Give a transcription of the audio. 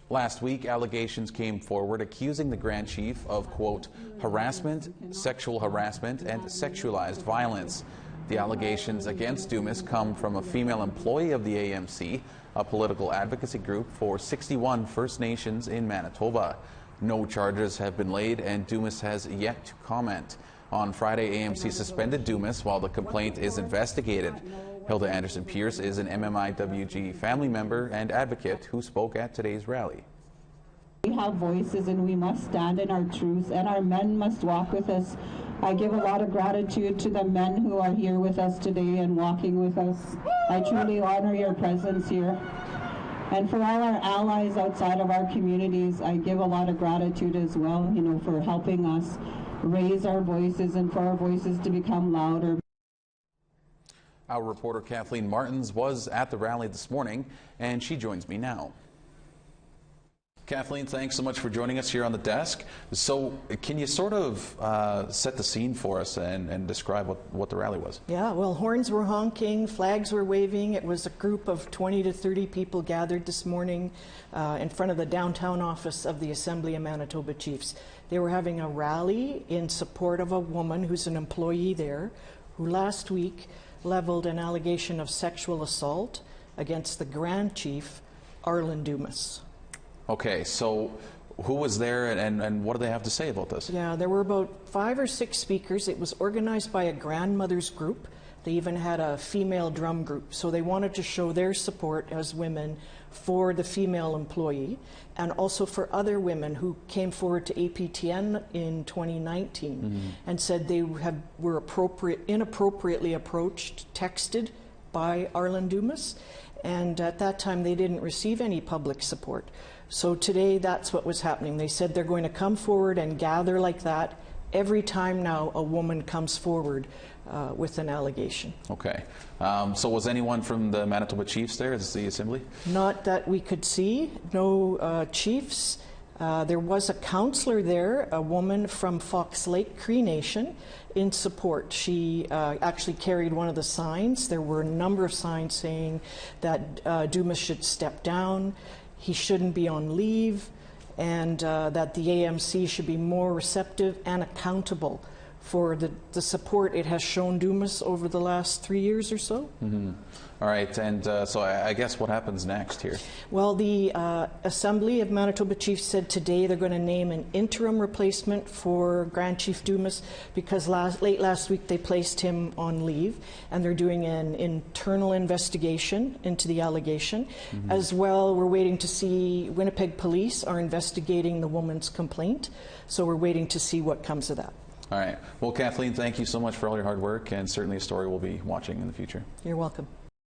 Last week, allegations came forward accusing the Grand Chief of, quote, harassment, sexual harassment, and sexualized violence. The allegations against Dumas come from a female employee of the AMC, a political advocacy group for 61 First Nations in Manitoba. No charges have been laid, and Dumas has yet to comment. On Friday, AMC suspended Dumas while the complaint is investigated. Hilda Anderson-Pierce is an MMIWG family member and advocate who spoke at today's rally. We have voices and we must stand in our truth, and our men must walk with us. I give a lot of gratitude to the men who are here with us today and walking with us. I truly honor your presence here. And for all our allies outside of our communities, I give a lot of gratitude as well, for helping us raise our voices and for our voices to become louder. Our reporter Kathleen Martins was at the rally this morning, and she joins me now. Kathleen, thanks so much for joining us here on the desk. So can you sort of set the scene for us and describe what the rally was? Yeah, well, horns were honking, flags were waving. It was a group of 20 to 30 people gathered this morning in front of the downtown office of the Assembly of Manitoba Chiefs. They were having a rally in support of a woman who's an employee there, who last week leveled an allegation of sexual assault against the Grand Chief Arlen Dumas. Okay, so who was there and what do they have to say about this? Yeah, there were about 5 or 6 speakers. It was organized by a grandmother's group. They even had a female drum group. So they wanted to show their support as women for the female employee and also for other women who came forward to APTN in 2019 and said they were inappropriately approached, texted by Arlen Dumas, and at that time they didn't receive any public support. So today that's what was happening. They said they're going to come forward and gather like that every time now a woman comes forward with an allegation. Okay. So was anyone from the Manitoba Chiefs there at the Assembly? Not that we could see. No chiefs. There was a councillor there, a woman from Fox Lake Cree Nation, in support. She actually carried one of the signs. There were a number of signs saying that Dumas should step down, he shouldn't be on leave, and that the AMC should be more receptive and accountable for the support it has shown Dumas over the last 3 years or so. All right, and so I guess what happens next here? Well, the Assembly of Manitoba Chiefs said today they're going to name an interim replacement for Grand Chief Dumas because late last week they placed him on leave, and they're doing an internal investigation into the allegation. As well, we're waiting to see, Winnipeg Police are investigating the woman's complaint, so we're waiting to see what comes of that. All right. Well, Kathleen, thank you so much for all your hard work, and certainly a story we'll be watching in the future. You're welcome.